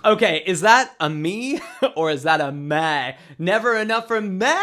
Okay, is that a me or is that a meh? Never enough for meh?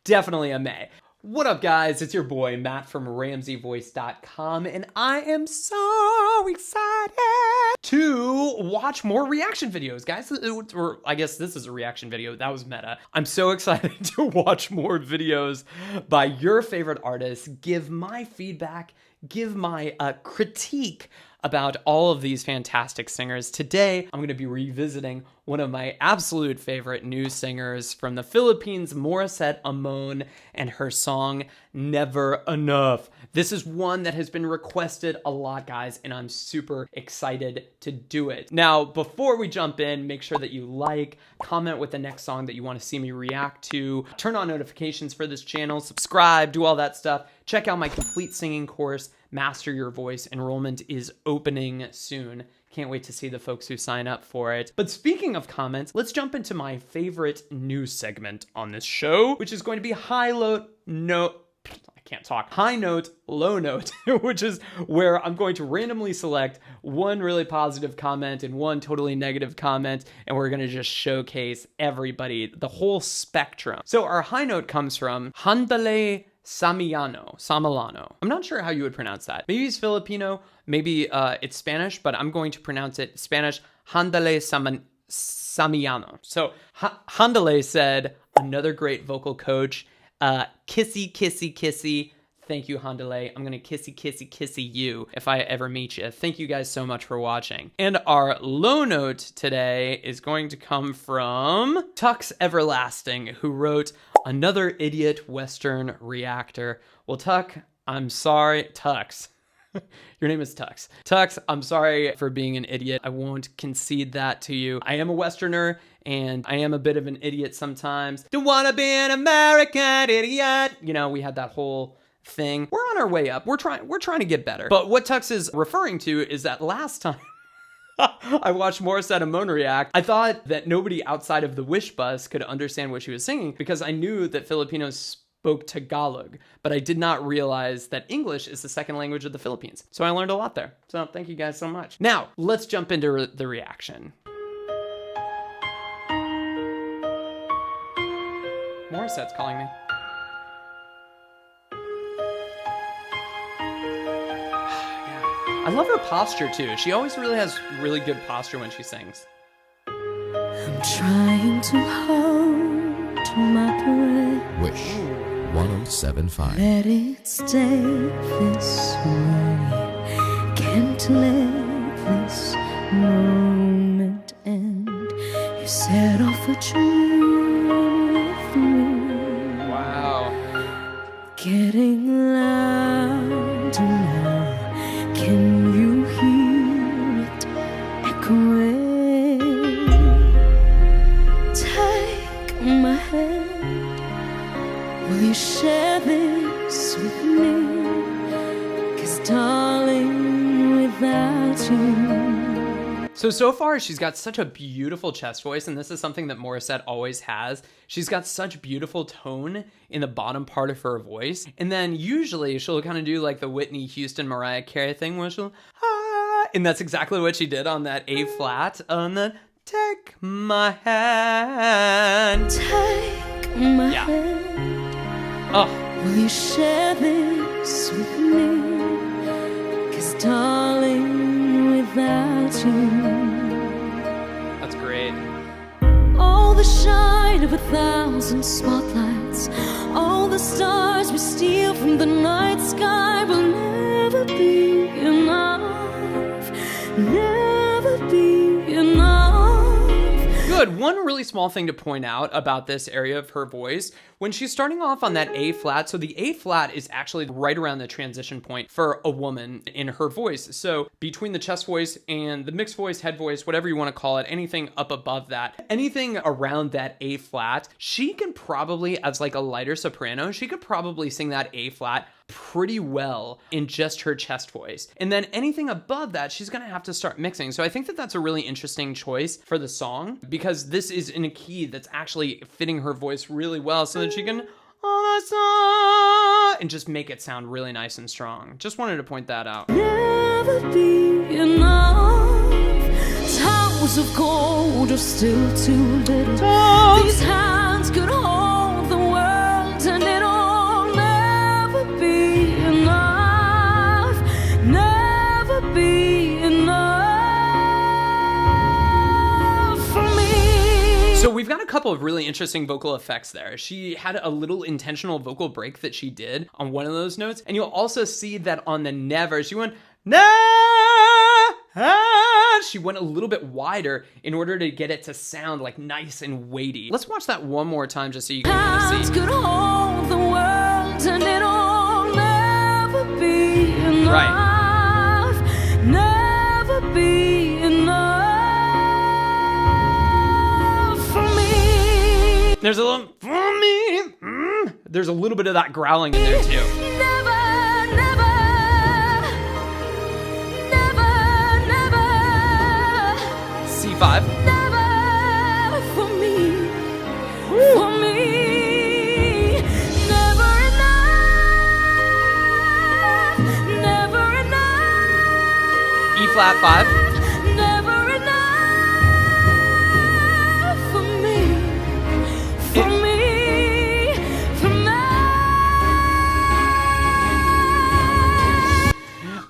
Definitely a meh. What up, guys? It's your boy, Matt from RamseyVoice.com, and I am so excited to watch more reaction videos, guys. Or I guess this is a reaction video. That was meta. I'm so excited to watch more videos by your favorite artists, give my feedback, give my critique about all of these fantastic singers. Today, I'm going to be revisiting one of my absolute favorite new singers from the Philippines, Morissette Amon, and her song, Never Enough. This is one that has been requested a lot, guys, and I'm super excited to do it. Now, before we jump in, make sure that you like, comment with the next song that you want to see me react to, turn on notifications for this channel, subscribe, do all that stuff. Check out my complete singing course, Master Your Voice. Enrollment is opening soon. Can't wait to see the folks who sign up for it. But speaking of comments, let's jump into my favorite news segment on this show, which is going to be high note, low note, which is where I'm going to randomly select one really positive comment and one totally negative comment, and we're going to just showcase everybody, the whole spectrum. So our high note comes from Handale Samilano. I'm not sure how you would pronounce that. Maybe he's Filipino, maybe it's Spanish, but I'm going to pronounce it Spanish, Handale Samilano. So Handale said, another great vocal coach, kissy, kissy, kissy. Thank you, Handale. I'm going to kissy, kissy, kissy you if I ever meet you. Thank you guys so much for watching. And our low note today is going to come from Tux Everlasting, who wrote, another idiot Western reactor. Well, I'm sorry. Tux. Your name is Tux. Tux, I'm sorry for being an idiot. I won't concede that to you. I am a Westerner, and I am a bit of an idiot sometimes. Don't wanna be an American idiot. You know, we had that whole thing. We're on our way up. We're trying to get better. But what Tux is referring to is that last time I watched Morissette Amon react, I thought that nobody outside of the Wish bus could understand what she was singing because I knew that Filipinos spoke Tagalog, but I did not realize that English is the second language of the Philippines. So I learned a lot there. So thank you guys so much. Now, let's jump into the reaction. Morissette's calling me. I love her posture too. She always really has really good posture when she sings. I'm trying to hold my breath. Wish 1075. Let it stay this way. Can't let this moment end. You set off a dream with me. Wow. Getting louder now. Can you hear it echoing? Take my hand. Will you share this with me? 'Cause darling, without you. So far, she's got such a beautiful chest voice, and this is something that Morissette always has. She's got such beautiful tone in the bottom part of her voice, and then usually she'll kind of do like the Whitney Houston, Mariah Carey thing where she'll, and that's exactly what she did on that A flat, on the take my hand. Take my hand. Oh. Will you share this with me? 'Cause darling, without you. That's great. All the shine of 1,000 spotlights, all the stars we steal from the night sky will never be enough, never be enough. Good. One really small thing to point out about this area of her voice, when she's starting off on that A flat, so the A flat is actually right around the transition point for a woman in her voice. So between the chest voice and the mixed voice, head voice, whatever you want to call it, anything up above that, anything around that A flat, she can probably, as like a lighter soprano, she could probably sing that A flat pretty well in just her chest voice. And then anything above that, she's gonna have to start mixing. So I think that that's a really interesting choice for the song, because this is in a key that's actually fitting her voice really well so that she can and just make it sound really nice and strong. Just wanted to point that out. Never be enough. Songs of gold are still too little. These hands could hold the world, and it'll never be enough. Never be enough for me. So we've got a couple of really interesting vocal effects there. She had a little intentional vocal break that she did on one of those notes. And you'll also see that on the never, she went, she went a little bit wider in order to get it to sound like nice and weighty. Let's watch that one more time just so you can Hands see. could hold the world, and it'll never be enough. Right. Never be enough for me. There's a little, for me. There's a little bit of that growling in there too. Never, never, never, never, C5. never for me. For me, never enough, never enough. E flat 5. Never enough for me, for me, for me.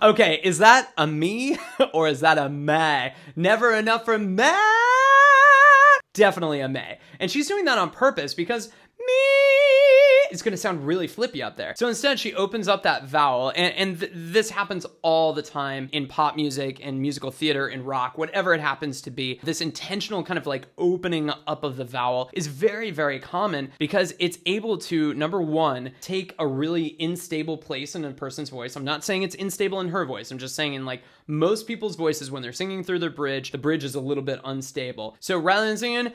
Okay, is that a me or is that a me? Never enough for me? Definitely a me. And she's doing that on purpose because me is going to sound really flippy up there. So instead she opens up that vowel, and this happens all the time in pop music and musical theater and rock, whatever it happens to be. This intentional kind of like opening up of the vowel is very, very common because it's able to, number one, take a really unstable place in a person's voice. I'm not saying it's unstable in her voice. I'm just saying in like most people's voices when they're singing through the bridge is a little bit unstable. So rather than singing,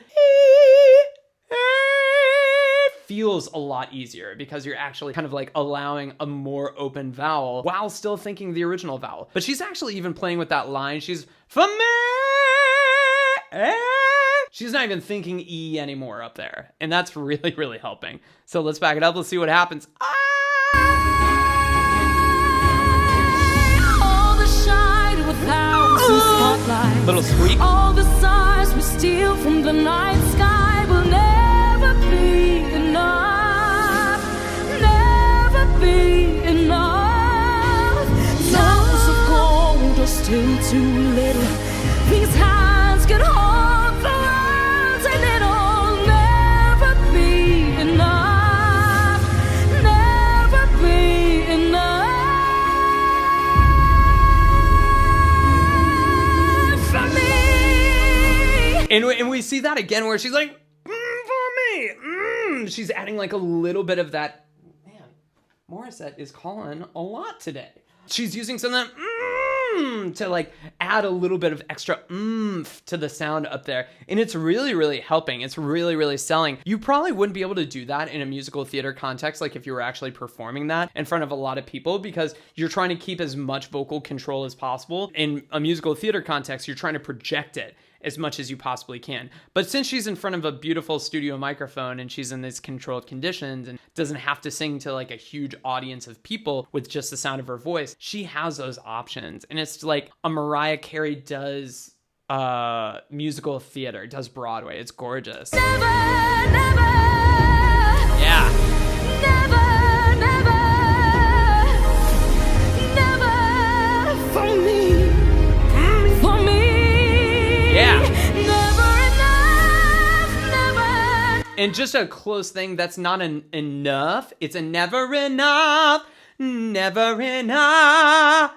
feels a lot easier because you're actually kind of like allowing a more open vowel while still thinking the original vowel. But she's actually even playing with that line. She's for me. She's not even thinking E anymore up there. And that's really, really helping. So let's back it up. Let's see what happens. All the shine of a thousand spotlights. Little squeak. All the stars we steal from the night sky will never be enough. Never be enough. Songs of gold are still too little. These hands can hold the world, and it'll never be enough. Never be enough for me. And we see that again where she's like, for me. She's adding like a little bit of that. Man, Morissette is calling a lot today. She's using some of that to like add a little bit of extra oomph to the sound up there. And it's really, really helping. It's really, really selling. You probably wouldn't be able to do that in a musical theater context, like if you were actually performing that in front of a lot of people, because you're trying to keep as much vocal control as possible. In a musical theater context, you're trying to project it as much as you possibly can. But since she's in front of a beautiful studio microphone and she's in these controlled conditions and doesn't have to sing to like a huge audience of people with just the sound of her voice, she has those options. And it's like a Mariah Carey does musical theater, does Broadway. It's gorgeous. Never, never. Yeah. Never, never. Never for me. For me. Yeah. Never enough, never. And just a close thing, that's not an enough. It's a never enough. Never enough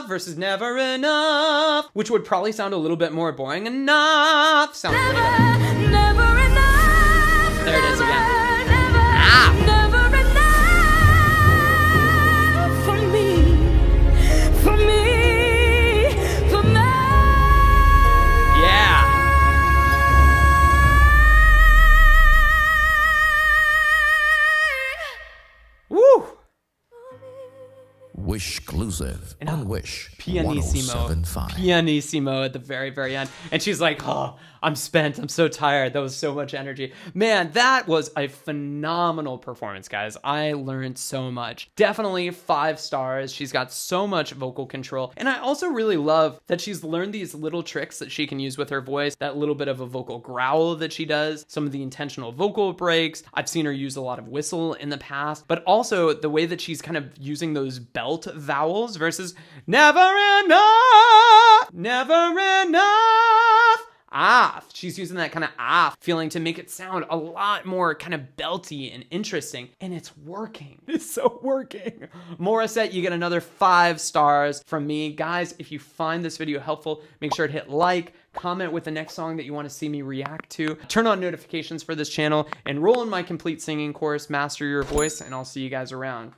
versus never enough, which would probably sound a little bit more boring. Enough sounds way better. Never enough. There it is again. Never, never enough for me. For me. For me. Yeah. Woo. Wish-clusive on Wish Pianissimo. 1075. Pianissimo at the very, very end. And she's like, oh, I'm spent. I'm so tired. That was so much energy. Man, that was a phenomenal performance, guys. I learned so much. Definitely 5 stars. She's got so much vocal control. And I also really love that she's learned these little tricks that she can use with her voice, that little bit of a vocal growl that she does, some of the intentional vocal breaks. I've seen her use a lot of whistle in the past, but also the way that she's kind of using those belt vowels versus never enough, never enough. She's using that kind of feeling to make it sound a lot more kind of belty and interesting, and it's working. It's so working. Morissette, you get another 5 stars from me. Guys, if you find this video helpful, make sure to hit like, comment with the next song that you want to see me react to, turn on notifications for this channel, enroll in my complete singing course, Master Your Voice, and I'll see you guys around.